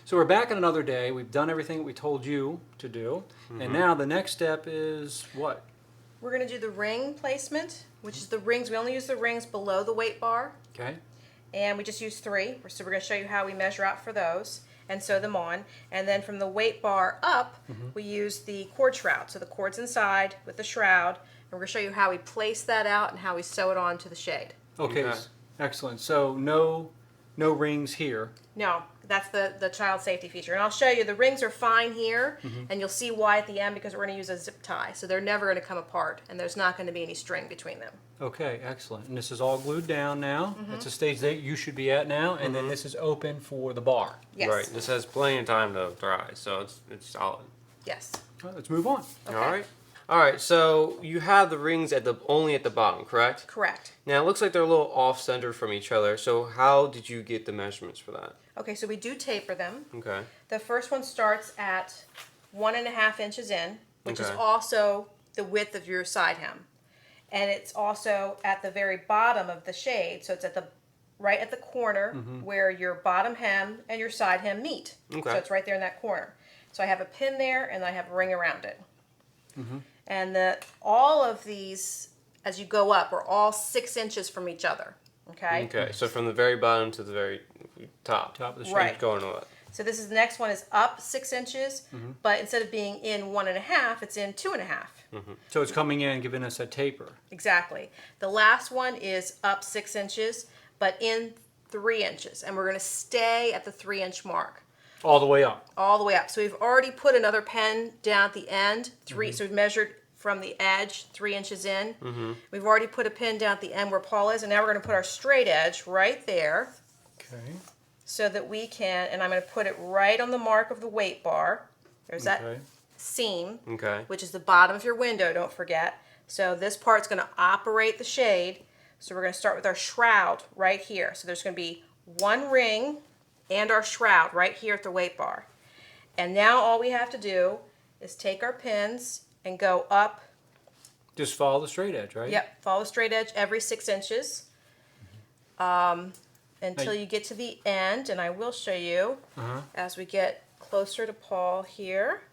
So we're back in another day. We've done everything we told you to do. And now the next step is what? We're going to do the ring placement, which is the rings. We only use the rings below the weight bar. Okay. And we just use 3. So we're going to show you how we measure out for those and sew them on. And then from the weight bar up, we use the cord shroud. So the cord's inside with the shroud. And we're going to show you how we place that out and how we sew it on to the shade. Okay. Excellent. So no rings here. No, that's the child safety feature. And I'll show you, the rings are fine here, and you'll see why at the end, because we're going to use a zip tie. So they're never going to come apart, and there's not going to be any string between them. Okay, excellent. And this is all glued down now. It's a stage that you should be at now, and then this is open for the bar. Yes. Right. This has plenty of time to dry, so it's solid. Yes. All right, let's move on. Okay. All right. All right. So you have the rings only at the bottom, correct? Correct. Now it looks like they're a little off-center from each other. So how did you get the measurements for that? Okay, so we do taper them. Okay. The first one starts at 1.5 inches in, which is Okay. also the width of your side hem. And it's also at the very bottom of the shade, so it's right at the corner where your bottom hem and your side hem meet. Okay. So it's right there in that corner. So I have a pin there, and I have a ring around it. And all of these, as you go up, are all 6 inches from each other. Okay. Okay. So from the very bottom to the very top. Top of the shade. Right. Going to what? So this is the next one is up 6 inches, but instead of being in 1.5, it's in 2.5. So it's coming in, giving us a taper. Exactly. The last one is up 6 inches, but in 3 inches, and we're going to stay at the 3-inch mark. All the way up. All the way up. So we've already put another pen down at the end, 3. So we've measured from the edge 3 inches in. We've already put a pin down at the end where Paul is, and now we're going to put our straight edge right there, Okay. so that we can, and I'm going to put it right on the mark of the weight bar. There's that Okay. seam, Okay. which is the bottom of your window, don't forget. So this part's going to operate the shade. So we're going to start with our shroud right here. So there's going to be one ring and our shroud right here at the weight bar. And now all we have to do is take our pins and go up. Just follow the straight edge, right? Yep, follow the straight edge every 6 inches until you get to the end. And I will show you as we get closer to Paul here.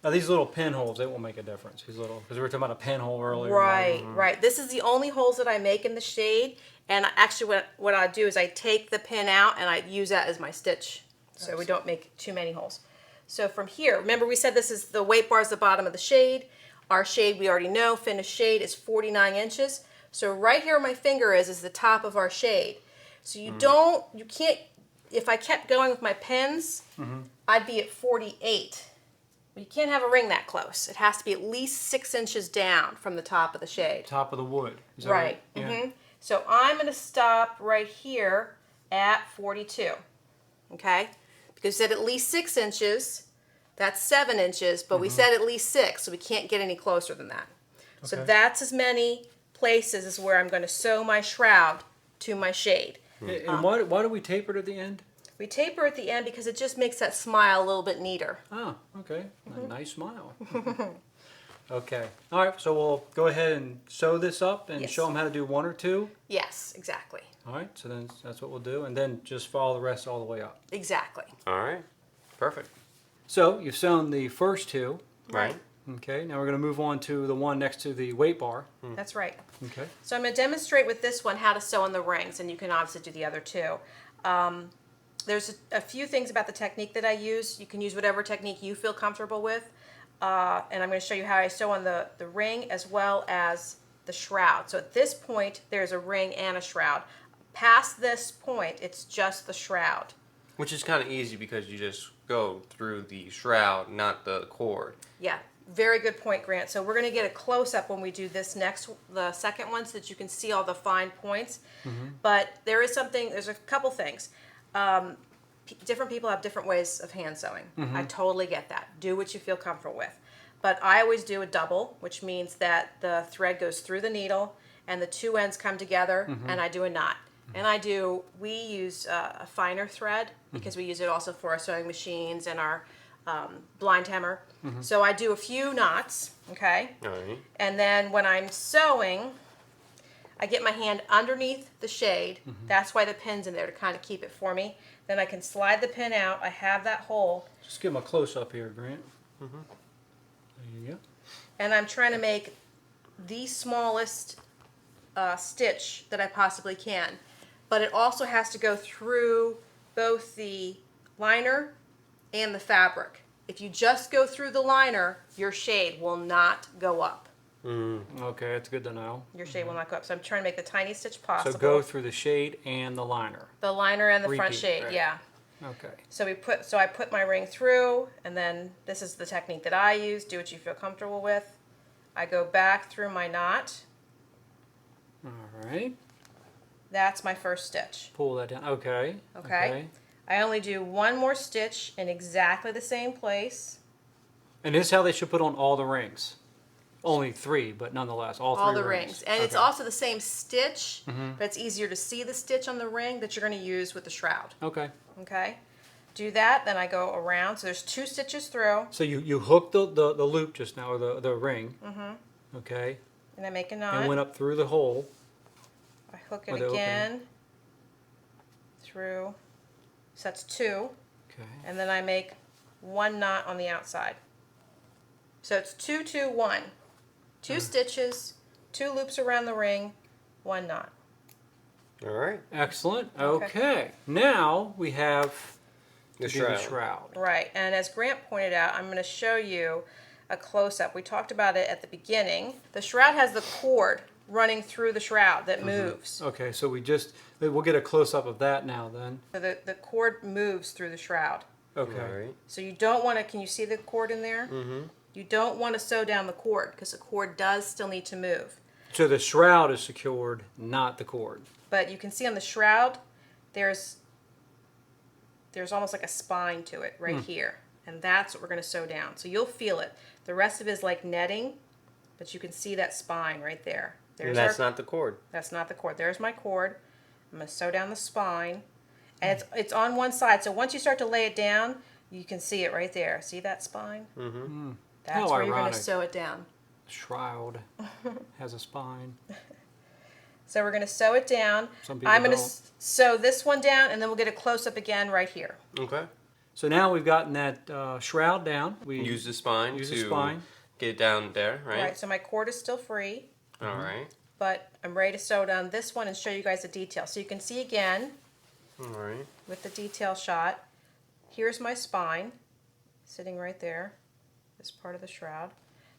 Now these little pinholes, they won't make a difference. These little, because we were talking about a pinhole earlier. Right, right. This is the only holes that I make in the shade. And actually what I do is I take the pin out and I use that as my stitch. So we don't make too many holes. So from here, remember we said this is the weight bar is the bottom of the shade. Our shade, we already know, finished shade is 49 inches. So right here where my finger is the top of our shade. So you can't, if I kept going with my pins, I'd be at 48. You can't have a ring that close. It has to be at least 6 inches down from the top of the shade. Top of the wood. Is that Right. Yeah. So I'm going to stop right here at 42. Okay? Because we said at least 6 inches. That's 7 inches, but we said at least 6, so we can't get any closer than that. So Okay. that's as many places as where I'm going to sew my shroud to my shade. And why do we taper it at the end? We taper at the end because it just makes that smile a little bit neater. Oh, okay. A nice smile. Okay. All right, so we'll go ahead and sew this up and Yes. show them how to do 1 or 2. Yes, exactly. All right, so then that's what we'll do. And then just follow the rest all the way up. Exactly. All right. Perfect. So you've sewn the first 2. Right. Okay, now we're going to move on to the one next to the weight bar. That's right. Okay. So I'm going to demonstrate with this one how to sew on the rings, and you can obviously do the other 2. There's a few things about the technique that I use. You can use whatever technique you feel comfortable with. And I'm going to show you how I sew on the ring as well as the shroud. So at this point, there's a ring and a shroud. Past this point, it's just the shroud. Which is kind of easy because you just go through the shroud, not the cord. Yeah, very good point, Grant. So we're going to get a close-up when we do this next, the second one, so that you can see all the fine points. But there's a couple things. Different people have different ways of hand sewing. I totally get that. Do what you feel comfortable with. But I always do a double, which means that the thread goes through the needle and the 2 ends come together, and I do a knot. And we use a finer thread because we use it also for our sewing machines and our blind hemmer. So I do a few knots, okay? All right. And then when I'm sewing, I get my hand underneath the shade. That's why the pin's in there, to kind of keep it for me. Then I can slide the pin out. I have that hole. Just give them a close-up here, Grant. There you go. And I'm trying to make the smallest stitch that I possibly can. But it also has to go through both the liner and the fabric. If you just go through the liner, your shade will not go up. Okay, that's good to know. Your shade will not go up. So I'm trying to make the tiniest stitch possible. So go through the shade and the liner. the liner and the front Repeat, shade, right. yeah. Okay. So I put my ring through, and then this is the technique that I use. Do what you feel comfortable with. I go back through my knot. All right. That's my first stitch. Pull that down. Okay. Okay. I only do one more stitch in exactly the same place. And this is how they should put on all the rings. Only 3, but nonetheless, all 3 All the rings. rings. And it's also the same stitch, but it's easier to see the stitch on the ring that you're going to use with the shroud. Okay. Okay? Do that, then I go around. So there's 2 stitches through, So you hooked the loop just now, or the ring. Okay. and I make a knot. And went up through the hole. I hook or it the again through. So that's 2. Okay. And then I make 1 knot on the outside. So it's 2, 2, 1. 2 stitches, 2 loops around the ring, 1 knot. All right. Excellent. Okay. Okay. Now we have The to do the shroud. shroud. Right, and as Grant pointed out, I'm going to show you a close-up. We talked about it at the beginning. The shroud has the cord running through the shroud that moves. Okay, so we'll get a close-up of that now then. So the cord moves through the shroud. Okay. All right. So you don't want to, can you see the cord in there? You don't want to sew down the cord because the cord does still need to move. So the shroud is secured, not the cord. But you can see on the shroud, there's almost like a spine to it right here. And that's what we're going to sew down. So you'll feel it. The rest of it is like netting, but you can see that spine right there. And that's not the cord. That's not the cord. There's my cord. I'm going to sew down the spine. And it's on one side. So once you start to lay it down, you can see it right there. See that spine? That's How where you're going ironic. to sew it down. Shroud has a spine. So we're going to sew it down. Some people I'm going to don't. sew this one down, and then we'll get a close-up again right here. Okay. So now we've gotten that shroud down. We Use the spine use to the spine. get it down there, right? Right, so my cord is still free, All right. but I'm ready to sew down this one and show you guys the detail. So you can see again All right. with the detail shot. Here's my spine sitting right there, this part of the shroud.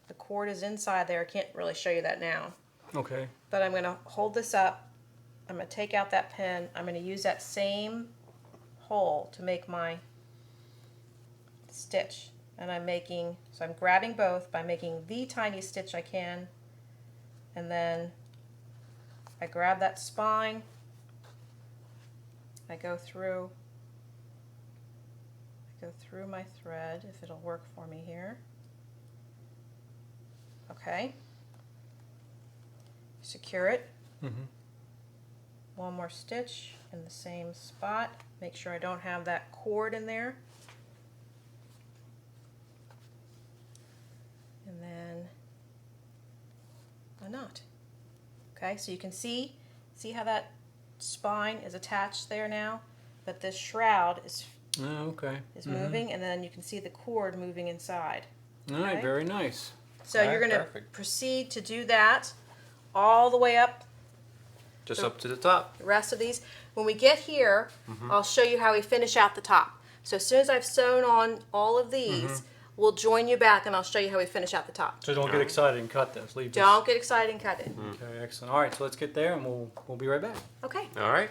The cord is inside there. I can't really show you that now. Okay. But I'm going to hold this up. I'm going to take out that pin. I'm going to use that same hole to make my stitch. And so I'm grabbing both by making the tiniest stitch I can. And then I grab that spine. I go through my thread, if it'll work for me here. Okay. Secure it. One more stitch in the same spot. Make sure I don't have that cord in there. And then a knot. Okay, so you can see how that spine is attached there now, but this shroud is Oh, okay. moving, and then you can see the cord moving inside. All right, Okay. very nice. So Alright, you're going to perfect. proceed to do that all the way up Just up to the top. the rest of these. When we get here, I'll show you how we finish out the top. So as soon as I've sewn on all of these, we'll join you back and I'll show you how we finish out the top. So don't get excited and cut this. Leave this. Don't get excited and cut it. Okay, excellent. All right, so let's get there and we'll be right back. Okay. All right.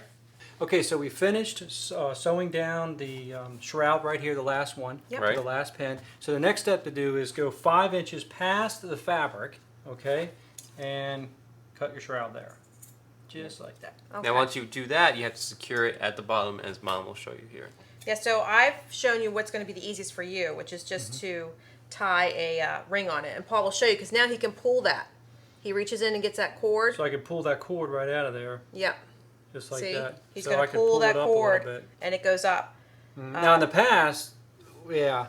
Okay, so we finished sewing down the shroud right here, the last one, Yep. Right. the last pin. So the next step to do is go 5 inches past the fabric, okay, and cut your shroud there, just like that. Okay. Now, once you do that, you have to secure it at the bottom, as Mom will show you here. Yeah, so I've shown you what's going to be the easiest for you, which is just to tie a ring on it. And Paul will show you because now he can pull that. He reaches in and gets that cord. So I can pull that cord right out of there, Yep. just like See? that. He's so going I to can pull that it up a little cord bit. and it goes up. Now in the past, yeah,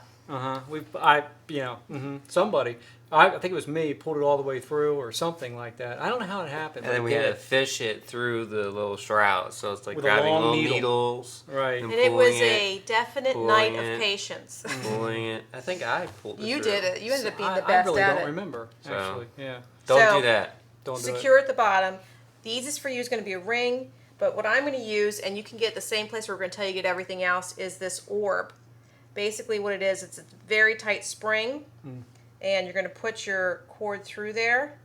somebody I think it was me, pulled it all the way through or something like that. I don't know how it happened. And then but we it had to did. fish it through the little shroud. So it's like With a grabbing long little needle. needles. Right. And it was pulling a definite pulling night of it. patience. Pulling it. I think I pulled it You through. did it. You ended up being the I best really at don't it. remember, So- actually. Yeah. Don't So- do that. Don't do Secure at the bottom. The easiest for you is going to be a ring, but what I'm going to use, and you can get the same place where we're going to tell you to get everything else, is this orb. Basically what it is, it's a very tight spring, and you're going to put your cord through there,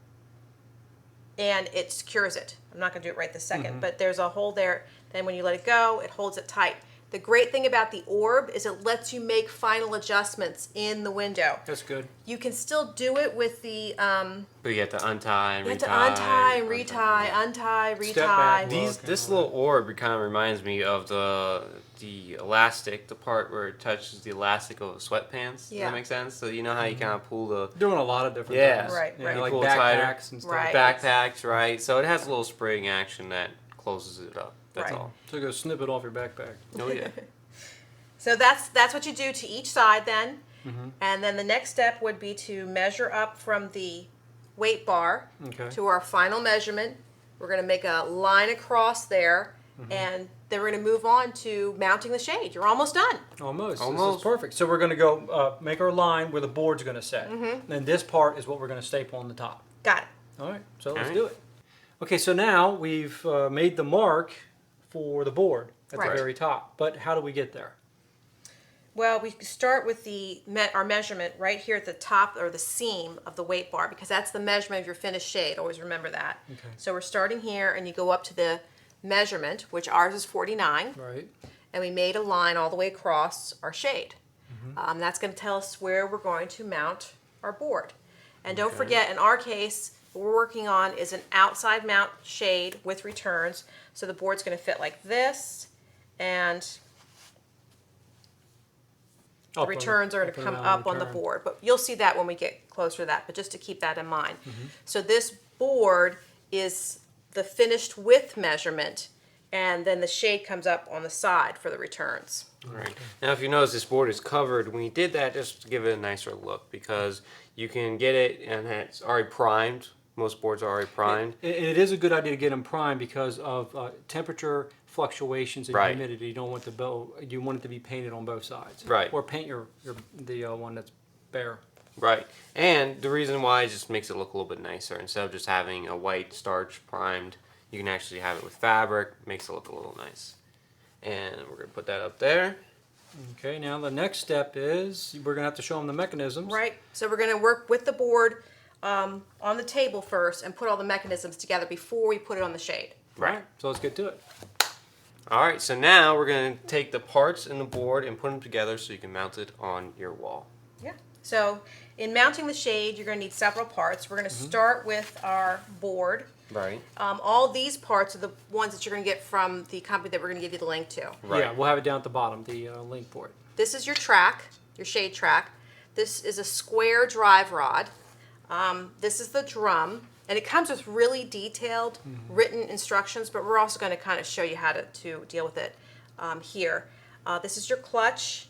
and it secures it. I'm not going to do it right this second, but there's a hole there. Then when you let it go, it holds it tight. The great thing about the orb is it lets you make final adjustments in the window. That's good. You can still do it with the, But you have to untie and you have retie. to untie and retie, untie, retie. Step back, This little orb kind of reminds me of the elastic, the part where it touches the elastic of sweatpants. Does Yeah. that make sense? So you know how you kind of pull the Doing a lot of different Yeah. things. Right, Yeah, right. like Pull it tighter. backpacks and stuff. Right. backpacks, right? So it has a little spring action that closes it up. That's Right. all. So go snip it off your backpack. Oh yeah. So that's what you do to each side then. And then the next step would be to measure up from the weight bar Okay. to our final measurement. We're going to make a line across there, and then we're going to move on to mounting the shade. You're almost done. Almost. This Almost. is perfect. So we're going to go make our line where the board's going to set. And this part is what we're going to staple on the top. Got it. All right. So let's Alright. do it. Okay. So now we've made the mark for the board at Right. the very top. But how do we get there? Well, we start with our measurement right here at the top or the seam of the weight bar because that's the measurement of your finished shade. Always remember that. Okay. So we're starting here, and you go up to the measurement, which ours is 49. Right. And we made a line all the way across our shade. That's going to tell us where we're going to mount our board. And don't forget, in our case, what we're working on is an outside mount shade with returns. So the board's going to fit like this, and the Up on- returns are going up to and come down up on the return. board. But you'll see that when we get closer to that, but just to keep that in mind. So this board is the finished width measurement, and then the shade comes up on the side for the returns. Right. Now, if you notice, this board is covered. When you did that, just to give it a nicer look, because you can get it and it's already primed. Most boards are already primed. It is a good idea to get them primed because of temperature fluctuations and Right. humidity. You don't want you want it to be painted on both sides. Right. Or paint the one that's bare. Right. And the reason why it just makes it look a little bit nicer. Instead of just having a white starch primed, you can actually have it with fabric. Makes it look a little nice. And we're going to put that up there. Okay, now the next step is we're going to have to show them the mechanisms. Right, so we're gonna work with the board on the table first and put all the mechanisms together before we put it on the shade. Right. So let's get to it. All right, so now we're going to take the parts in the board and put them together so you can mount it on your wall. Yeah. So in mounting the shade, you're gonna need several parts. We're gonna start with our board. Right. All these parts are the ones that you're gonna get from the company that we're gonna give you the link to. Right. Yeah, we'll have it down at the bottom, the link for it. This is your track, your shade track. This is a square drive rod. This is the drum, and it comes with really detailed written instructions, but we're also going to kind of show you how to deal with it here. This is your clutch,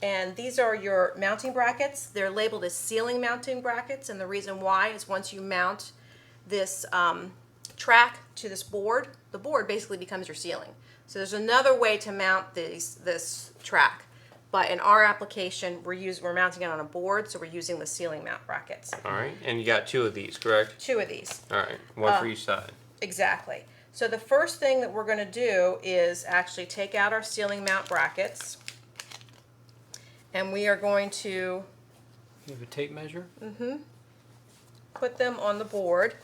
and these are your mounting brackets. They're labeled as ceiling mounting brackets, and the reason why is once you mount this track to this board, the board basically becomes your ceiling. So there's another way to mount this track. But in our application, we're mounting it on a board, so we're using the ceiling mount brackets. All right. And you got 2 of these, correct? 2 of these. All right. One for each side. Exactly. So the first thing that we're going to do is actually take out our ceiling mount brackets. And we are going to You have a tape measure? put them on the board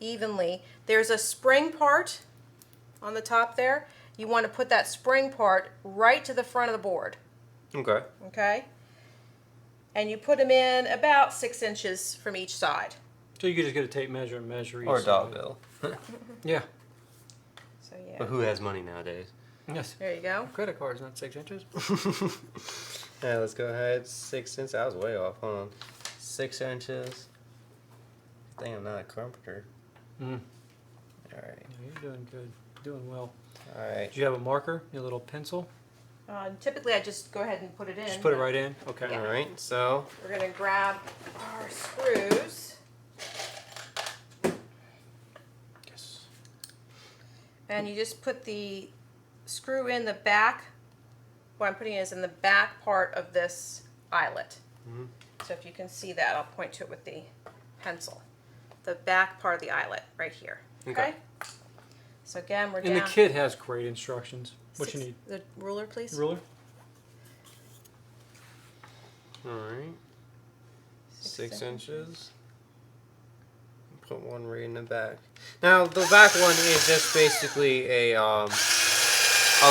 evenly. There's a spring part on the top there. You want to put that spring part right to the front of the board, Okay. okay? And you put them in about 6 inches from each side. So you could just get a tape measure and measure each Or a dollar side. bill. Yeah. So yeah, But who has money nowadays? Yes. there you go. Credit card's not 6 inches. Yeah, let's go ahead. 6 inches. I was way off. Hold on. 6 inches. I think I'm not a carpenter. Mm. All right. You're doing good. Doing well. All right. Do you have a marker? Your little pencil? Typically, I just go ahead and put it in. Just put it right in? Okay. Yeah. All right, so We're going to grab our screws. Yes. And you just put the screw in the back. What I'm putting is in the back part of this eyelet. So if you can see that, I'll point to it with the pencil. The back part of the eyelet right here. Okay? So again, we're down. And the kit has great instructions. What you need? The ruler, please. Ruler? all right, 6 inches. Put one right in the back. Now the back one is just basically a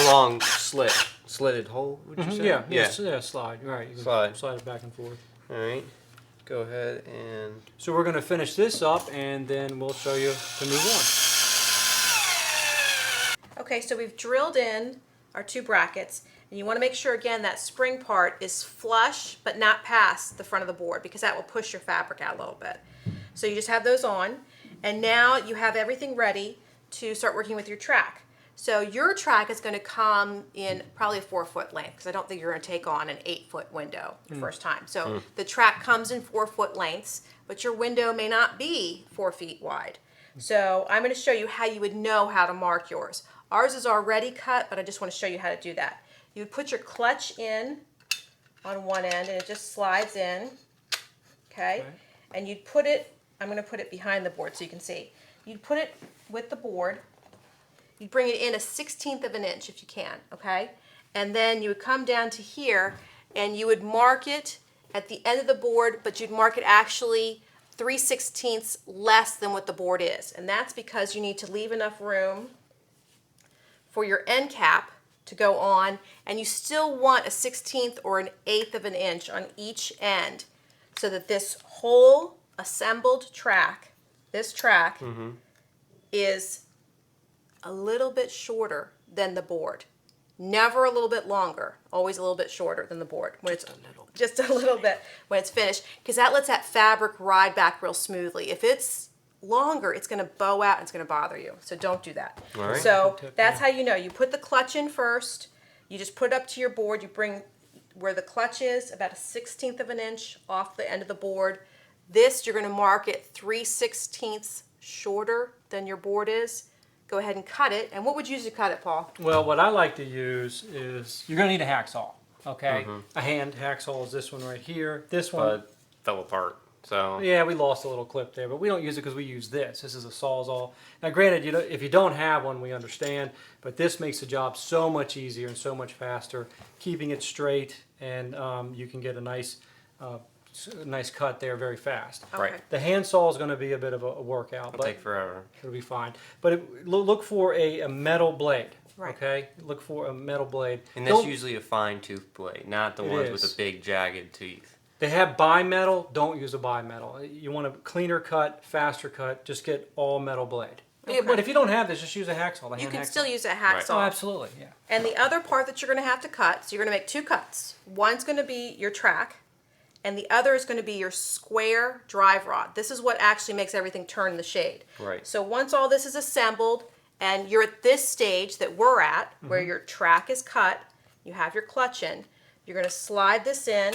long slitted hole. Would you say? Yeah, slide. All right, you can slide it back and forth. All right, go ahead and. So we're going to finish this up, and then we'll show you to move on. Okay, so we've drilled in our 2 brackets, and you want to make sure again that spring part is flush but not past the front of the board, because that will push your fabric out a little bit. So you just have those on, and now you have everything ready to start working with your track. So your track is going to come in probably a 4-foot length, because I don't think you're going to take on an 8-foot window the first time. So the track comes in 4-foot lengths, but your window may not be 4 feet wide. So I'm going to show you how you would know how to mark yours. Ours is already cut, but I just want to show you how to do that. You would put your clutch in on one end, and it just slides in, okay? And you'd put it, I'm going to put it behind the board so you can see. You'd put it with the board. You'd bring it in a 1/16 of an inch if you can, okay? And then you would come down to here, and you would mark it at the end of the board, but you'd mark it actually 3/16 less than what the board is. And that's because you need to leave enough room for your end cap to go on, and you still want a 1/16 or an 1/8 of an inch on each end, so that this whole assembled track, this track, is a little bit shorter than the board. Never a little bit longer, always a little bit shorter than the board. When just a little bit when it's finished, because that lets that fabric ride back real smoothly. If it's longer, it's going to bow out and it's going to bother you. So don't do that. All right. So that's how you know. You put the clutch in first. You just put it up to your board. You bring where the clutch is about a 1/16 of an inch off the end of the board. This, you're going to mark it 3/16 shorter than your board is. Go ahead and cut it. And what would you use to cut it, Paul? Well, what I like to use is, you're going to need a hacksaw, okay? A hand hacksaw is this one right here. This one, Fell apart. So yeah, we lost a little clip there, but we don't use it because we use this. This is a Sawzall. Now, granted, if you don't have one, we understand, but this makes the job so much easier and so much faster, keeping it straight, and you can get a nice cut there very fast. Okay. Right. The hand saw is going to be a bit of a workout, it'll but take forever. it'll be fine. But look for a metal blade. Right. Okay, look for a metal blade. And that's Don't- usually a fine tooth blade, not the It ones is. with the big jagged teeth. They have bimetal. Don't use a bimetal. You want a cleaner cut, faster cut. Just get all metal blade. Yeah, Okay. but if you don't have this, just use a hacksaw. The You hand can hacksaw. still use a Oh, hacksaw. absolutely, yeah. And the other part that you're going to have to cut, so you're going to make 2 cuts. One's going to be your track, and the other is going to be your square drive rod. This is what actually makes everything turn in the shade. Right. So once all this is assembled, and you're at this stage that we're at, where your track is cut, you have your clutch in, you're going to slide this in,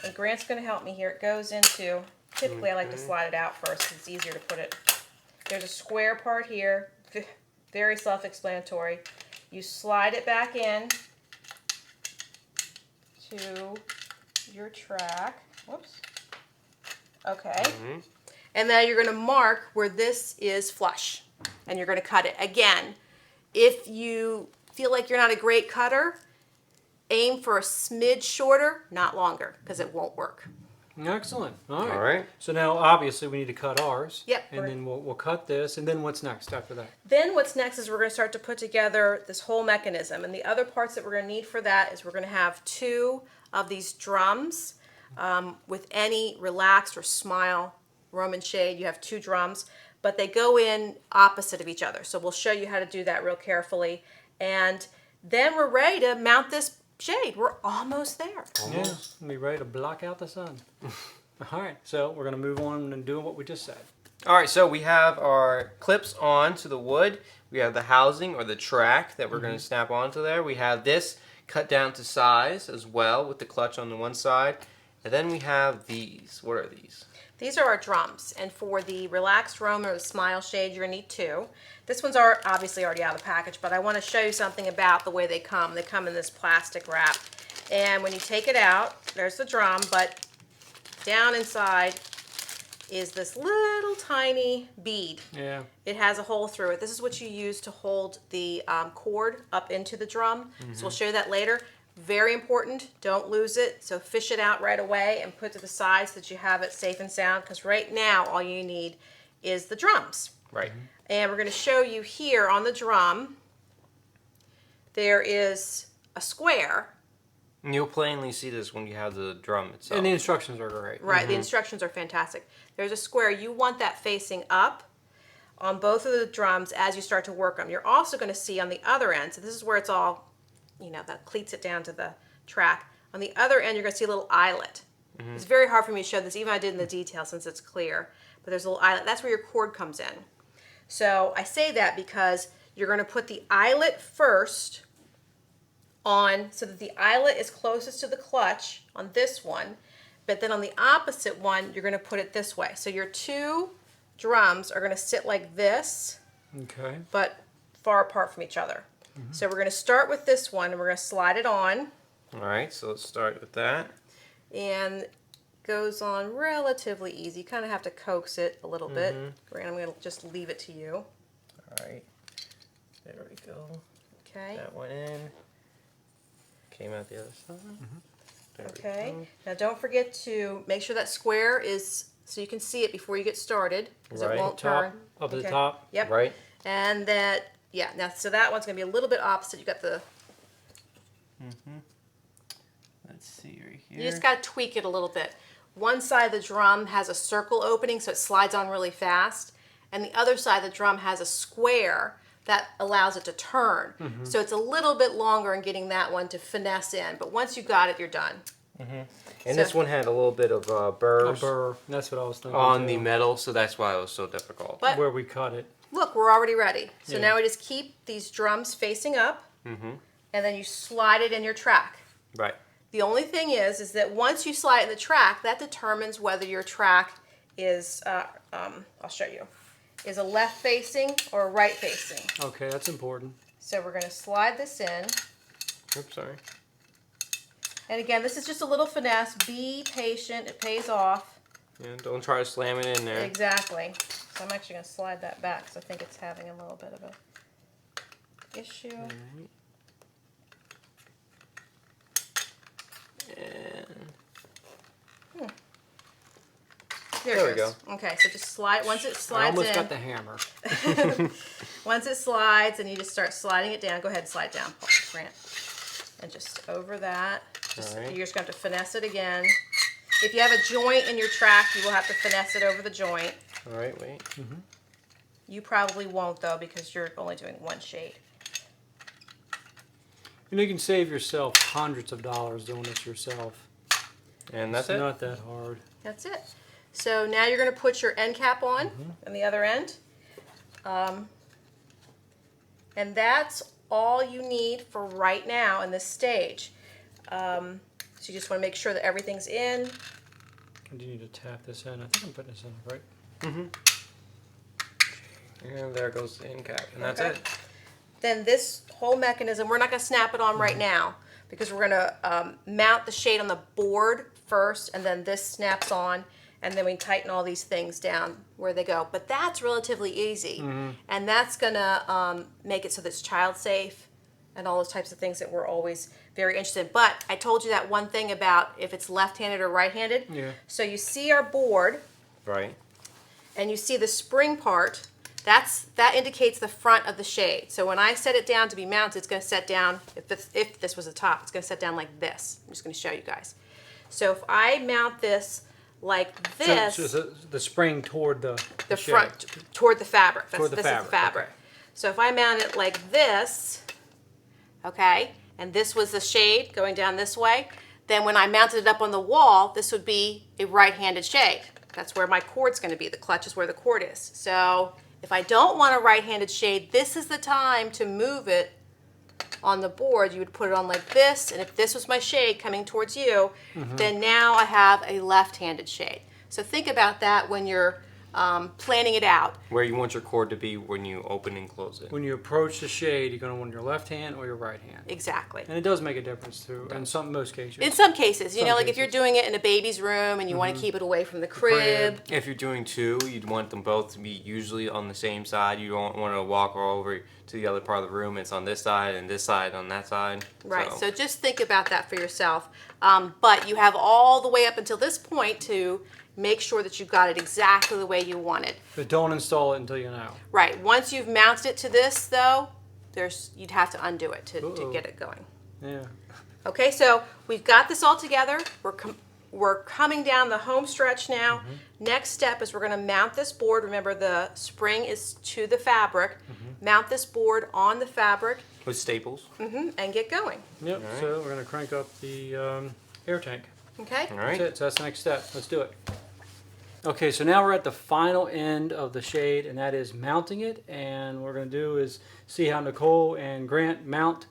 and Grant's going to help me here. It goes into, typically I like to slide it out first, 'cause it's easier to put it. There's a square part here, very self-explanatory. You slide it back in to your track. Whoops. Okay. And then you're going to mark where this is flush, and you're going to cut it. Again, if you feel like you're not a great cutter, aim for a smidge shorter, not longer, because it won't work. Excellent. All right. All right. So now, obviously, we need to cut ours. Yep. And then we'll cut this. And then what's next after that? Then what's next is we're going to start to put together this whole mechanism. And the other parts that we're going to need for that is we're going to have 2 of these drums with any relaxed or smile Roman shade. You have 2 drums, but they go in opposite of each other. So we'll show you how to do that real carefully. And then we're ready to mount this shade. We're almost there. Yeah, we'll be ready to block out the sun. All right. So we're going to move on and do what we just said. All right, so we have our clips on to the wood. We have the housing or the track that we're going to snap onto there. We have this cut down to size as well with the clutch on the one side. And then we have these. What are these? These are our drums, and for the Relaxed Roam or the Smile shade, you're gonna need 2. This one's obviously already out of the package, but I wanna show you something about the way they come. They come in this plastic wrap. And when you take it out, there's the drum, but down inside is this little tiny bead. Yeah. It has a hole through it. This is what you use to hold the cord up into the drum. So we'll show you that later. Very important, don't lose it. So fish it out right away and put it to the side so that you have it safe and sound, because right now all you need is the drums. Right. And we're going to show you here on the drum, there is a square. And you'll plainly see this when you have the drum itself. And the instructions are great. Right, the instructions are fantastic. There's a square. You want that facing up on both of the drums as you start to work them. You're also going to see on the other end, so this is where it's all, that cleats it down to the track. On the other end, you're going to see a little eyelet. It's very hard for me to show this, even I did in the detail since it's clear. But there's a little eyelet. That's where your cord comes in. So I say that because you're going to put the eyelet first on, so that the eyelet is closest to the clutch on this one. But then on the opposite one, you're going to put it this way. So your 2 drums are going to sit like this, Okay. but far apart from each other. So we're going to start with this one, and we're going to slide it on. All right, so let's start with that. And goes on relatively easy. You kind of have to coax it a little bit. Grant, I'm going to just leave it to you. All right, there we go. Okay. That went in. Came out the other side. There we Okay. go. Now don't forget to make sure that square is so you can see it before you get started, because Right. it won't Top, turn. up at Okay. the top. Yep. Right. And that, yeah. Now, so that one's going to be a little bit opposite. You got the. Let's see right here. You just got to tweak it a little bit. One side of the drum has a circle opening, so it slides on really fast, and the other side of the drum has a square that allows it to turn. So it's a little bit longer in getting that one to finesse in, but once you got it, you're done. And this one had a little bit of A burrs burr. That's what I was thinking. on too. the metal, so that's why it was so difficult. But Where we cut it. look, we're already ready. So Yeah. now we just keep these drums facing up, and then you slide it in your track. Right. The only thing is that once you slide it in the track, that determines whether your track is, I'll show you, is a left facing or a right facing. Okay, that's important. So we're going to slide this in. Oops, sorry. And again, this is just a little finesse. Be patient. It pays off. Yeah, don't try to slam it in there. Exactly. So I'm actually going to slide that back because I think it's having a little bit of a issue. And There There it we goes. Okay, so just slide. Once it I slides almost in, got the hammer. once it slides, and you just start sliding it down. Go ahead and slide it down, Paul, Grant. And just over that. Just, All right. You're just going to have to finesse it again. If you have a joint in your track, you will have to finesse it over the joint. all right, wait. You probably won't, though, because you're only doing one shade. You can save yourself hundreds of dollars doing this yourself. And that's It's it. not that hard. That's it. So now you're going to put your end cap on the other end. And that's all you need for right now in this stage. So you just want to make sure that everything's in. Continue to tap this in. I think I'm putting this in right. And there goes the end cap. And that's Okay. it. Then this whole mechanism, we're not going to snap it on right now because we're going to mount the shade on the board first, and then this snaps on, and then we tighten all these things down where they go. But that's relatively easy, and that's going to make it so that it's child safe and all those types of things that we're always very interested in. But I told you that one thing about if it's left-handed or right-handed. Yeah. So you see our board, Right. and you see the spring part. That indicates the front of the shade. So when I set it down to be mounted, it's going to set down, if this was the top, it's going to set down like this. I'm just going to show you guys. So if I mount this like this, So the spring toward the the shade. front, toward the fabric. Toward the This is fabric, the fabric. okay. So if I mount it like this, okay, and this was the shade going down this way, then when I mounted it up on the wall, this would be a right-handed shade. That's where my cord's going to be. The clutch is where the cord is. So if I don't want a right-handed shade, this is the time to move it on the board, you would put it on like this, and if this was my shade coming towards you, then now I have a left-handed shade. So think about that when you're planning it out. Where you want your cord to be when you open and close it. When you approach the shade, you're going to want your left hand or your right hand. Exactly. And it does make a difference too, in most cases. In some cases, you Some know, like if cases. you're doing it in a baby's room and you want to keep it away from the crib. If you're doing two, you'd want them both to be usually on the same side. You don't want to walk all over to the other part of the room. It's on this side and this side on that side. Right, so just think about that for yourself. But you have all the way up until this point to make sure that you got it exactly the way you want it. But don't install it until you know. Right, once you've mounted it to this though, you'd have to undo it to get it going. Yeah. Okay, so we've got this all together. We're coming down the home stretch now. Next step is we're going to mount this board. Remember, the spring is to the fabric. Mount this board on the fabric With staples. and get going. Yep. All right. So we're going to crank up the air tank. Okay? All That's right. it. So that's the next step. Let's do it. Okay, so now we're at the final end of the shade, and that is mounting it. And what we're going to do is see how Nicole and Grant mount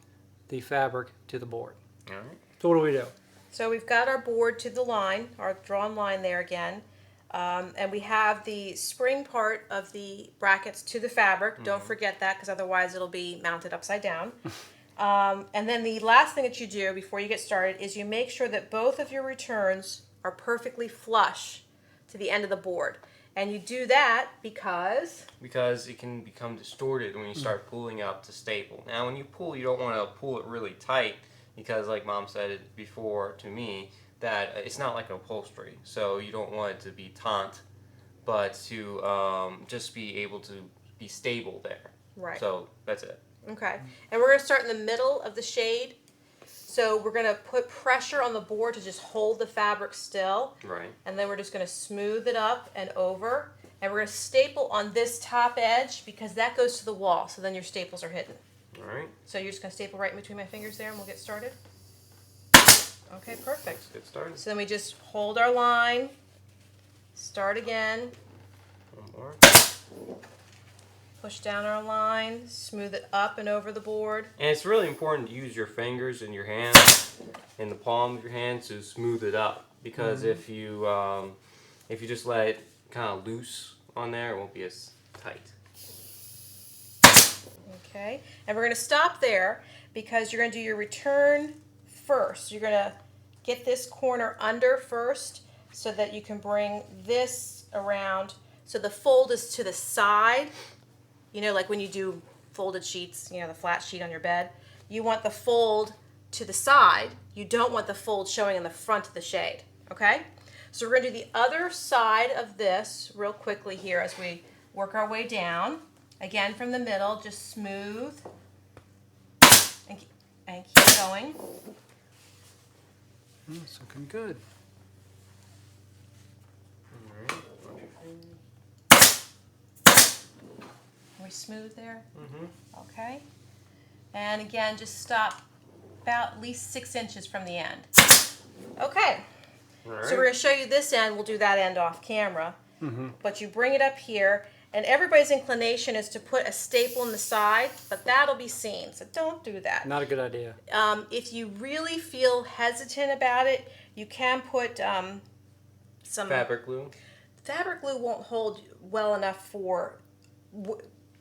the fabric to the board. All right. So what do we do? So we've got our board to the line, our drawn line there again. And we have the spring part of the brackets to the fabric. Don't forget that, because otherwise it'll be mounted upside down. And then the last thing that you do before you get started is you make sure that both of your returns are perfectly flush to the end of the board. And you do that because Because it can become distorted when you start pulling up to staple. Now, when you pull, you don't want to pull it really tight because, like Mom said it before to me, that it's not like an upholstery. So you don't want it to be taut, but to just be able to be stable there. Right. So that's it. Okay, and we're going to start in the middle of the shade. So we're going to put pressure on the board to just hold the fabric still. Right. And then we're just going to smooth it up and over. And we're going to staple on this top edge because that goes to the wall. So then your staples are hidden. All right. So you're just going to staple right in between my fingers there and we'll get started. Okay, perfect. Let's get started. So then we just hold our line, start again, One more. push down our line, smooth it up and over the board. And it's really important to use your fingers and your hands and the palm of your hands to smooth it up. Because if you just let it kind of loose on there, it won't be as tight. Okay, and we're going to stop there because you're going to do your return first. You're going to get this corner under first so that you can bring this around. So the fold is to the side. You know, like when you do folded sheets, you know, the flat sheet on your bed. You want the fold to the side. You don't want the fold showing in the front of the shade, okay? So we're going to do the other side of this real quickly here as we work our way down. Again, from the middle, just smooth and keep going. It's looking good. Are we smooth there? Mm-hmm. Okay. And again, just stop about at least 6 inches from the end. Okay. All right. So we're going to show you this end. We'll do that end off camera. But you bring it up here, and everybody's inclination is to put a staple in the side, but that'll be seen. So don't do that. Not a good idea. If you really feel hesitant about it, you can put some Fabric glue. fabric glue won't hold well enough for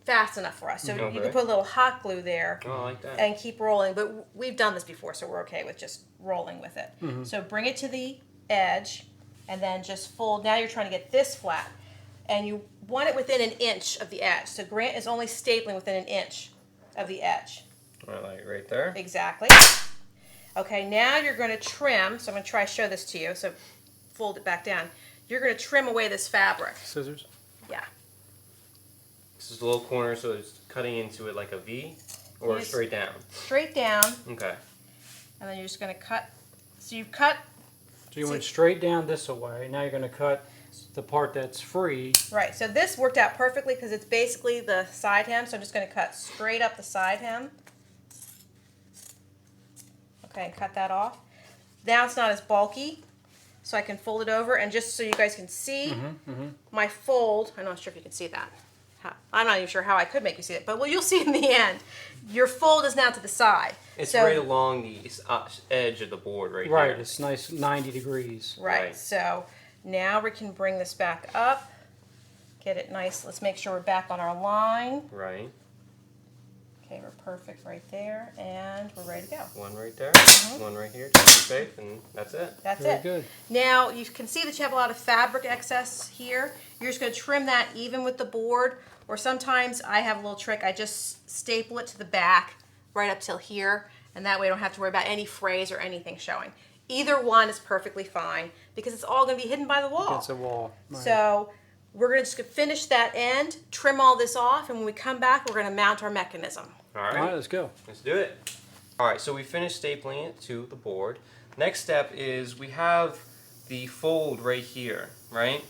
fast enough for us. So you Okay. can put a little hot glue there Oh, I like that. and keep rolling. But we've done this before, so we're okay with just rolling with it. So bring it to the edge and then just fold. Now you're trying to get this flat. And you want it within an inch of the edge. So Grant is only stapling within an inch of the edge. Like right there. Exactly. Okay, now you're going to trim. So I'm going to try to show this to you. So fold it back down. You're going to trim away this fabric. Scissors. Yeah. This is the little corner, so it's cutting into it like a V or Yes. straight down. Straight down. Okay. And then you're just going to cut. So you've cut. So you went straight down this way. Now you're going to cut the part that's free. Right. So this worked out perfectly because it's basically the side hem. So I'm just going to cut straight up the side hem. Okay, and cut that off. Now it's not as bulky. So I can fold it over. And just so you guys can see my fold. I'm not sure if you can see that. I'm not even sure how I could make you see it, but well, you'll see in the end. Your fold is now to the side. It's so, right along the edge of the board right Right, here. it's nice 90 degrees. Right. Right. So now we can bring this back up. Get it nice. Let's make sure we're back on our line. Right. Okay, we're perfect right there, and we're ready to go. One right there, one right here, just be safe, and that's it. That's Very it. good. Now you can see that you have a lot of fabric excess here. You're just going to trim that even with the board, or sometimes I have a little trick. I just staple it to the back right up till here, and that way I don't have to worry about any frays or anything showing. Either one is perfectly fine because it's all going to be hidden by the wall. It's a wall. Right. So we're going to just finish that end, trim all this off, and when we come back, we're going to mount our mechanism. All All right, let's go. Let's do it. All right, so we finished stapling it to the board. Next step is we have the fold right here, right?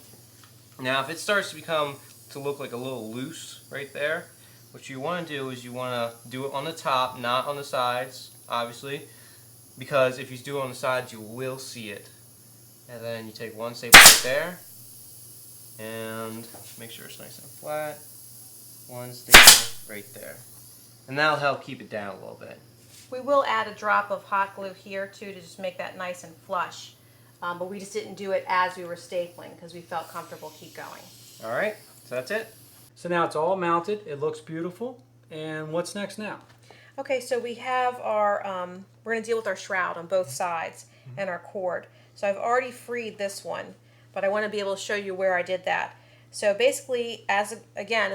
Now, if it starts to look like a little loose right there, what you want to do is you want to do it on the top, not on the sides, obviously, because if you do it on the sides, you will see it. And then you take one staple right there, and make sure it's nice and flat. One staple right there. And that'll help keep it down a little bit. We will add a drop of hot glue here too to just make that nice and flush. But we just didn't do it as we were stapling because we felt comfortable keep going. All right, so that's it. So now it's all mounted. It looks beautiful. And what's next now? Okay, so we have our, we're going to deal with our shroud on both sides and our cord. So I've already freed this one, but I want to be able to show you where I did that. So basically, as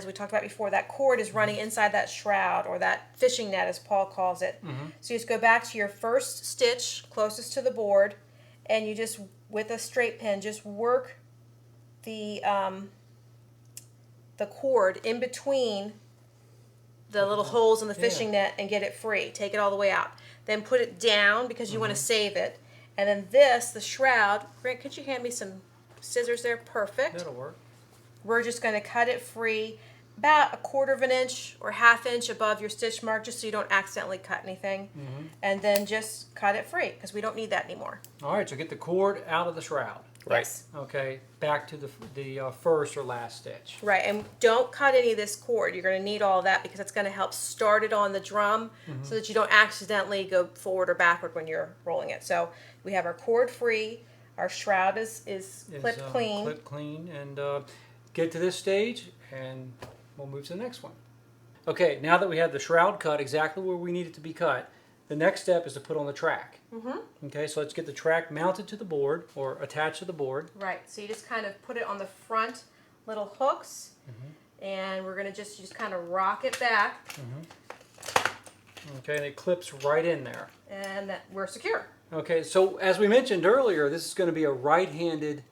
we talked about before, that cord is running inside that shroud, or that fishing net as Paul calls it. So you just go back to your first stitch closest to the board, and you just, with a straight pin, just work the cord in between the little holes in the fishing net and get it free. Take it all the way out. Then put it down because you want to save it. And then this, the shroud, Grant, could you hand me some scissors there? Perfect. That'll work. We're just going to cut it free about 1/4 of an inch or 1/2 inch above your stitch mark, just so you don't accidentally cut anything. And then just cut it free because we don't need that anymore. All right, so get the cord out of the shroud. Right. Yes. Okay, back to the first or last stitch. Right, and don't cut any of this cord. You're going to need all of that because it's going to help start it on the drum so that you don't accidentally go forward or backward when you're rolling it. So we have our cord free. Our shroud is clipped clean. Clipped clean, and get to this stage, and we'll move to the next one. Okay, now that we have the shroud cut exactly where we need it to be cut, the next step is to put on the track. Okay, so let's get the track mounted to the board or attached to the board. Right, so you just kind of put it on the front little hooks, and we're going to just kind of rock it back, Okay, and it clips right in there. and we're secure. Okay, so as we mentioned earlier, this is going to be a right-handed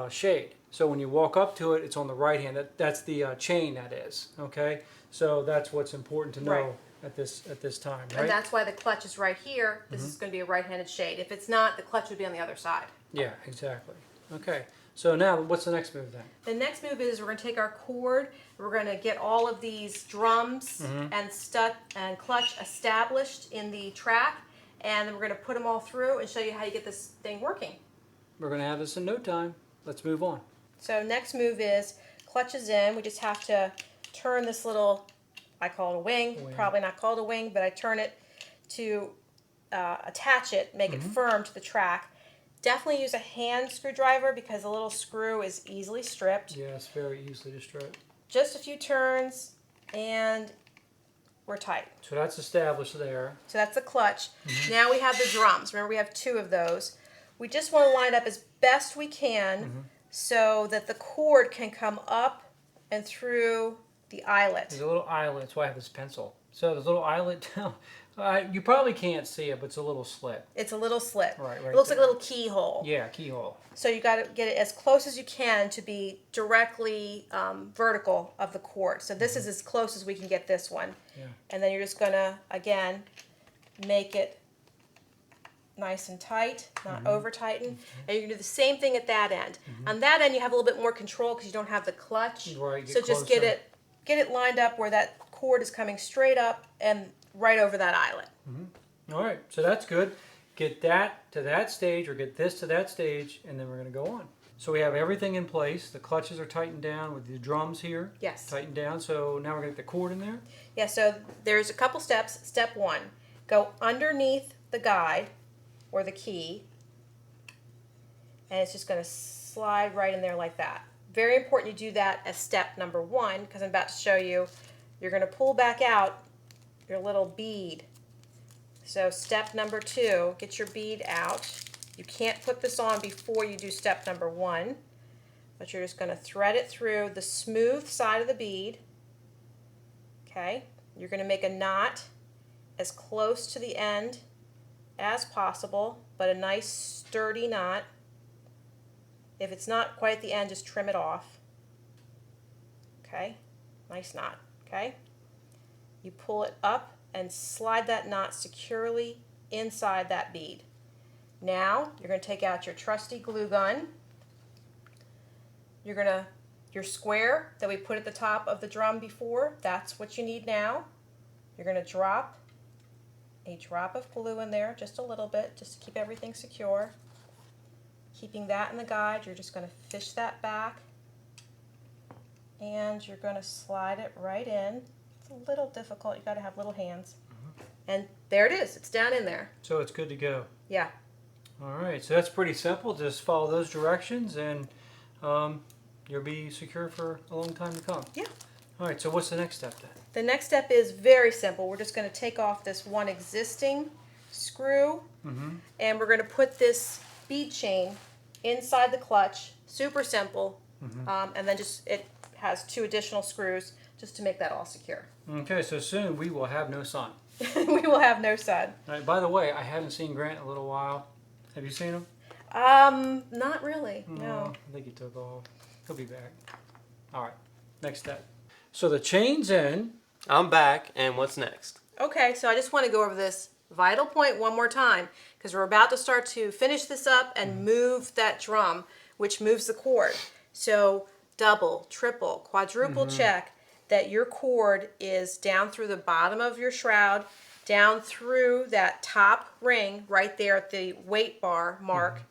shade. So when you walk up to it, it's on the right hand. That's the chain, that is. Okay, so that's what's important to know Right. at this time, right? And that's why the clutch is right here. This is going to be a right-handed shade. If it's not, the clutch would be on the other side. Yeah, exactly. Okay, so now what's the next move then? The next move is we're going to take our cord, we're going to get all of these drums and stud and clutch established in the track, and then we're going to put them all through and show you how you get this thing working. We're going to have this in no time. Let's move on. So next move is clutch is in. We just have to turn this little, I call it a wing, probably not called a wing, but I turn it to attach it, make it firm to the track. Definitely use a hand screwdriver because a little screw is easily stripped. Yes, very easily to strip. Just a few turns and we're tight. So that's established there. So that's the clutch. Now we have the drums. Remember, we have 2 of those. We just want to line up as best we can so that the cord can come up and through the eyelet. There's a little eyelet. That's why I have this pencil. So there's a little eyelet down. You probably can't see it, but it's a little slit. It's a little slit. Right It looks like a there. little keyhole. Yeah, keyhole. So you got to get it as close as you can to be directly vertical of the cord. So this is as close as we can get this one. Yeah. And then you're just going to, again, make it nice and tight, not over tighten. And you're going to do the same thing at that end. On that end, you have a little bit more control because you don't have the clutch. Right, get so just get closer. it lined up where that cord is coming straight up and right over that eyelet. All right, so that's good. Get that to that stage, or get this to that stage, and then we're going to go on. So we have everything in place. The clutches are tightened down with the drums here. Yes. Tightened down. So now we're going to get the cord in there. Yeah, so there's a couple steps. Step 1, go underneath the guide or the key, and it's just going to slide right in there like that. Very important you do that as step number 1, because I'm about to show you. You're going to pull back out your little bead. So step number 2, get your bead out. You can't put this on before you do step number 1, but you're just going to thread it through the smooth side of the bead. Okay, you're going to make a knot as close to the end as possible, but a nice sturdy knot. If it's not quite at the end, just trim it off. Okay, nice knot. Okay, you pull it up and slide that knot securely inside that bead. Now you're going to take out your trusty glue gun. Your square that we put at the top of the drum before, that's what you need now. You're going to drop a drop of glue in there, just a little bit, just to keep everything secure. Keeping that in the guide, you're just going to fish that back, and you're going to slide it right in. It's a little difficult, you got to have little hands. And there it is, it's down in there. So it's good to go. Yeah. All right, so that's pretty simple. Just follow those directions and you'll be secure for a long time to come. Yeah. All right, so what's the next step then? The next step is very simple. We're just going to take off this one existing screw, and we're going to put this bead chain inside the clutch. Super simple. And then it has 2 additional screws just to make that all secure. Okay, so soon we will have no sun. We will have no sun. All right, by the way, I haven't seen Grant in a little while. Have you seen him? Not really. No. I think he took off. He'll be back. All right, next step. So the chain's in. I'm back, and what's next? Okay, so I just want to go over this vital point one more time, because we're about to start to finish this up and move that drum, which moves the cord. So double, triple, quadruple check that your cord is down through the bottom of your shroud, down through that top ring right there at the weight bar mark,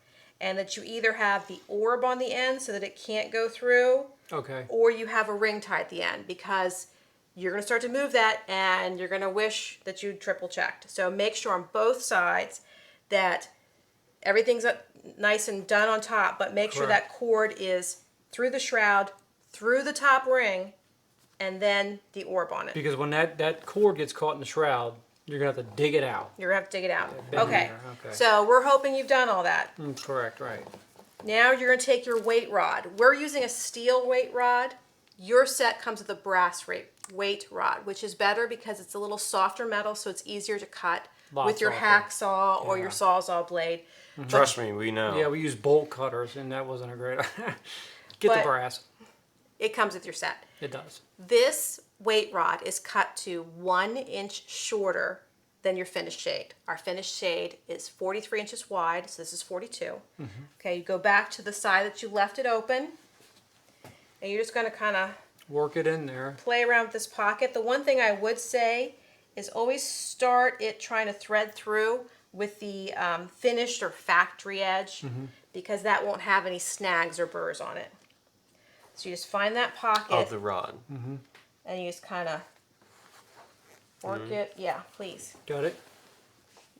and that you either have the orb on the end so that it can't go through, Okay. or you have a ring tie at the end, because you're going to start to move that and you're going to wish that you triple checked. So make sure on both sides that everything's nice and done on top, but make sure Correct. that cord is through the shroud, through the top ring, and then the orb on it. Because when that cord gets caught in the shroud, you're going to have to dig it out. You're going to have to dig it out. bend Okay. there, okay. So we're hoping you've done all that. Correct, right. Now you're going to take your weight rod. We're using a steel weight rod. Your set comes with a brass weight rod, which is better because it's a little softer metal, so it's easier to cut Lots with your softer. hacksaw or Yeah. your Sawzall blade. Trust me, we know. Yeah, we use bolt cutters, and that wasn't a great Get But- the brass. It comes with your set. It does. This weight rod is cut to 1 inch shorter than your finished shade. Our finished shade is 43 inches wide, so this is 42. Okay, you go back to the side that you left it open, and you're just going to kind of Work it in there. play around with this pocket. The one thing I would say is always start it trying to thread through with the finished or factory edge, because that won't have any snags or burrs on it. So you just find that pocket Of the rod. and you just kind of work it. Yeah, please. Got it?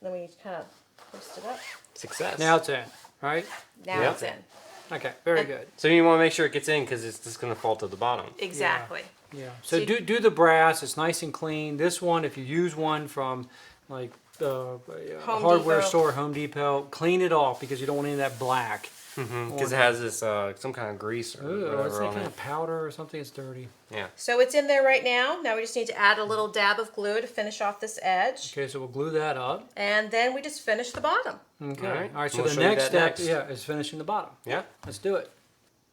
Then we just kind of twist it up. Success. Now it's in, right? Now Yep. it's in. Okay, very good. So you want to make sure it gets in because it's just going to fall to the bottom. Exactly. Yeah. So So do the brass. It's nice and clean. This one, if you use one from like a hardware Depot. store, Home Depot, clean it off because you don't want any of that black. Because it has this some kind of grease or Ooh, it's whatever like on kind it. of powder or something. It's dirty. Yeah. So it's in there right now. Now we just need to add a little dab of glue to finish off this edge. Okay, so we'll glue that up. And then we just finish the bottom. Okay. All right. All right. So We'll the show you next that step, next. yeah, is finishing the bottom. Yeah. Let's do it.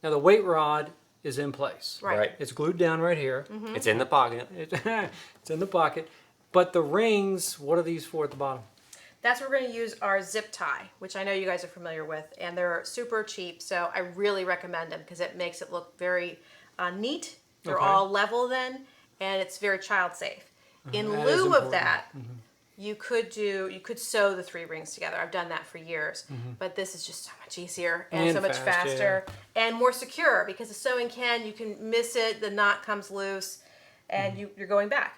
Now the weight rod is in place. Right. It's glued down right here. It's in the pocket. It's in the pocket. But the rings, what are these for at the bottom? That's where we're going to use our zip tie, which I know you guys are familiar with, and they're super cheap, so I really recommend them because it makes it look very neat. They're Okay. all level then, and it's very child safe. In That is lieu of important. that, you could sew the 3 rings together. I've done that for years, but this is just so much easier and so much faster and more secure because the sewing can, you can miss it, the knot comes loose, and you're going back.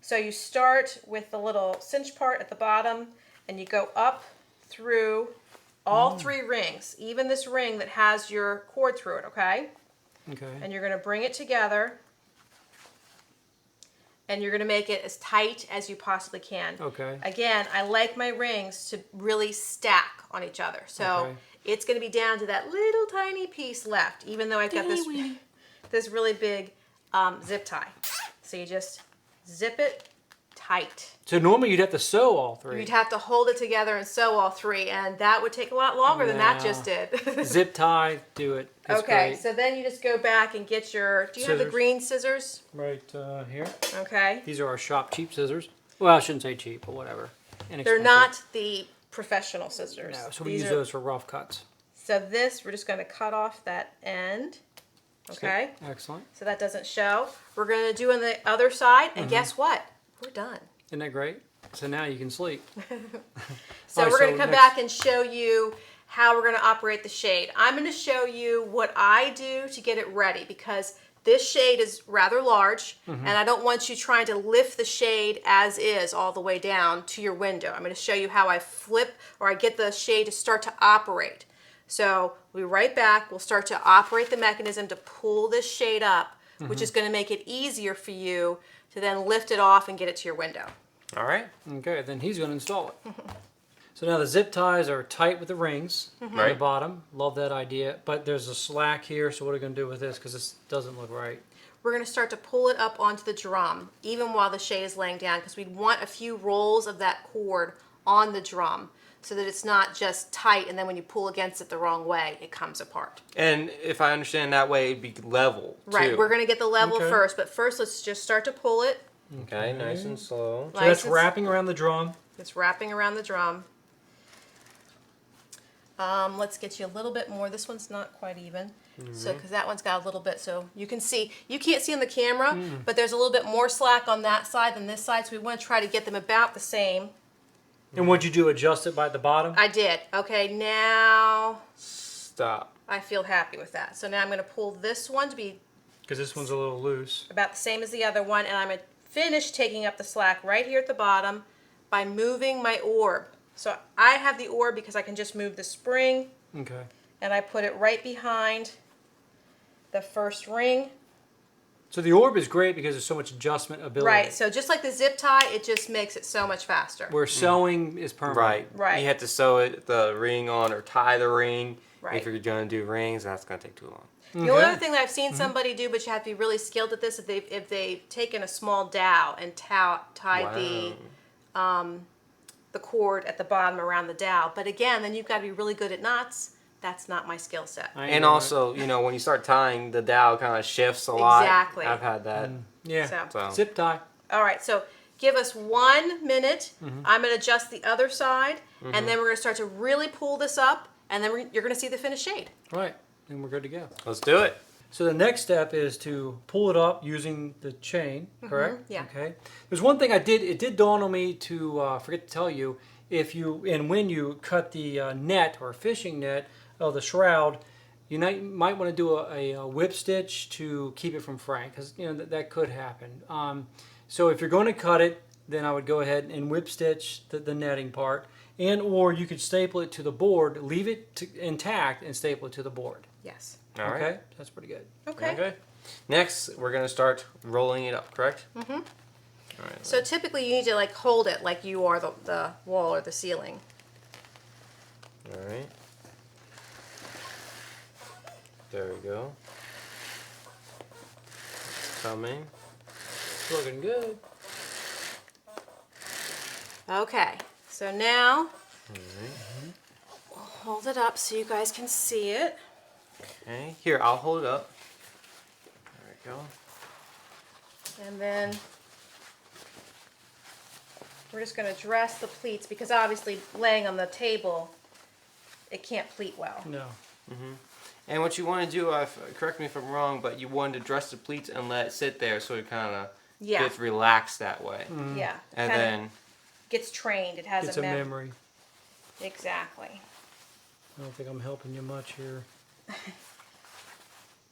So you start with the little cinch part at the bottom, and you go up through all 3 rings, even this ring that has your cord through it, okay? Okay. And you're going to bring it together, and you're going to make it as tight as you possibly can. Okay. Again, I like my rings to really stack on each other. So Okay. it's going to be down to that little tiny piece left, even though I've got this really big zip tie. So you just zip it tight. So normally you'd have to sew all 3. You'd have to hold it together and sew all 3, and that would take a lot longer than that just did. Zip tie, do it. It's okay, great. so then you just go back and get your, do you have the Scissors. green scissors? Right here. Okay. These are our shop cheap scissors. Well, I shouldn't say cheap, but whatever. They're Inexpensive. not the professional scissors. No, so we These use are- those for rough cuts. So this, we're just going to cut off that end. Okay. Excellent. So that doesn't show. We're going to do on the other side, and guess what? We're done. Isn't that great? So now you can sleep. So All right, we're going so to come next- back and show you how we're going to operate the shade. I'm going to show you what I do to get it ready because this shade is rather large, and I don't want you trying to lift the shade as is all the way down to your window. I'm going to show you how I flip or I get the shade to start to operate. So we'll be right back. We'll start to operate the mechanism to pull this shade up, which is going to make it easier for you to then lift it off and get it to your window. All right. Okay, then he's going to install it. So now the zip ties are tight with the rings at the Right. bottom. Love that idea. But there's a slack here, so what are we going to do with this? Because this doesn't look right. We're going to start to pull it up onto the drum, even while the shade is laying down, because we want a few rolls of that cord on the drum so that it's not just tight, and then when you pull against it the wrong way, it comes apart. And if I understand that way, it'd be level Right, too. we're going to get the level Okay. first, but first let's just start to pull it. Okay, nice and slow. So that's wrapping around the drum. It's wrapping around the drum. Let's get you a little bit more. This one's not quite even. So, because that one's got a little bit, so you can see, you can't see on the camera, but there's a little bit more slack on that side than this side, so we want to try to get them about the same. And what'd you do? Adjust it by the bottom? I did. Okay, now Stop. I feel happy with that. So now I'm going to pull this one to be Because this one's a little loose. about the same as the other one, and I'm going to finish taking up the slack right here at the bottom by moving my orb. So I have the orb because I can just move the spring, Okay. and I put it right behind the first ring. So the orb is great because there's so much adjustment ability. Right, so just like the zip tie, it just makes it so much faster. Where sewing is permanent. Right. Right. You have to sew it, the ring on or tie the ring. Right. If you're going to do rings, that's going to take too long. The only other thing that I've seen somebody do, but you have to be really skilled at this, if they've taken a small dowel and tied the cord at the bottom around the dowel. But again, then you've got to be really good at knots. That's not my skill set. I ain't And doing also, you know, when you start tying, the dowel kind of shifts a lot. Exactly. I've had that. it. Yeah. So. Zip tie. All right, so give us 1 minute. I'm going to adjust the other side, and then we're going to start to really pull this up, and then you're going to see the finished shade. Right. And we're good to go. Let's do it. So the next step is to pull it up using the chain, correct? yeah. Okay. There's one thing it did dawn on me to forget to tell you, when you cut the net or fishing net of the shroud, you might want to do a whip stitch to keep it from fraying, because you know that could happen. So if you're going to cut it, then I would go ahead and whip stitch the netting part, or you could staple it to the board, leave it intact, and staple it to the board. Yes. All right. Okay, that's pretty good. Okay. Okay. Next, we're going to start rolling it up, correct? Mm-hmm. All right. So typically you need to like hold it like you are the wall or the ceiling. All right. There we go. It's coming. It's looking good. Okay, so now Mm-hmm. we'll hold it up so you guys can see it. Okay. Here, I'll hold it up. There we go. And then we're just going to dress the pleats because obviously laying on the table, it can't pleat well. No. And what you want to do, correct me if I'm wrong, but you want to dress the pleats and let it sit there so it kind of Yeah. gets relaxed that way. Yeah. And kinda- then gets trained. It has It's a a memory. memory. Exactly. I don't think I'm helping you much here.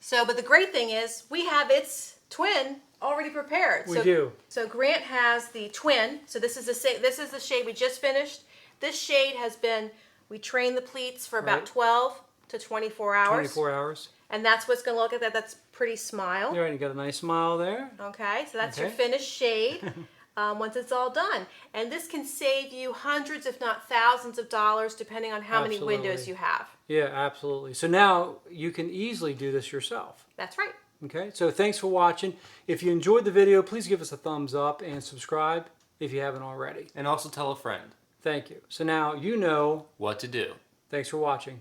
So, but the great thing is we have its twin already prepared. We do. So Grant has the twin. So this is the shade we just finished. This shade has been, we trained the pleats for about Right. 12 to 24 hours. 24 hours. And that's what's going to look at that. That's pretty smile. All right, you got a nice smile there. Okay, so that's your Okay. finished shade once it's all done. And this can save you hundreds, if not thousands of dollars, depending on how many Absolutely. windows you have. Yeah, absolutely. So now you can easily do this yourself. That's right. Okay, so thanks for watching. If you enjoyed the video, please give us a thumbs up and subscribe if you haven't already. And also tell a friend Thank you. So now you know. what to do. Thanks for watching.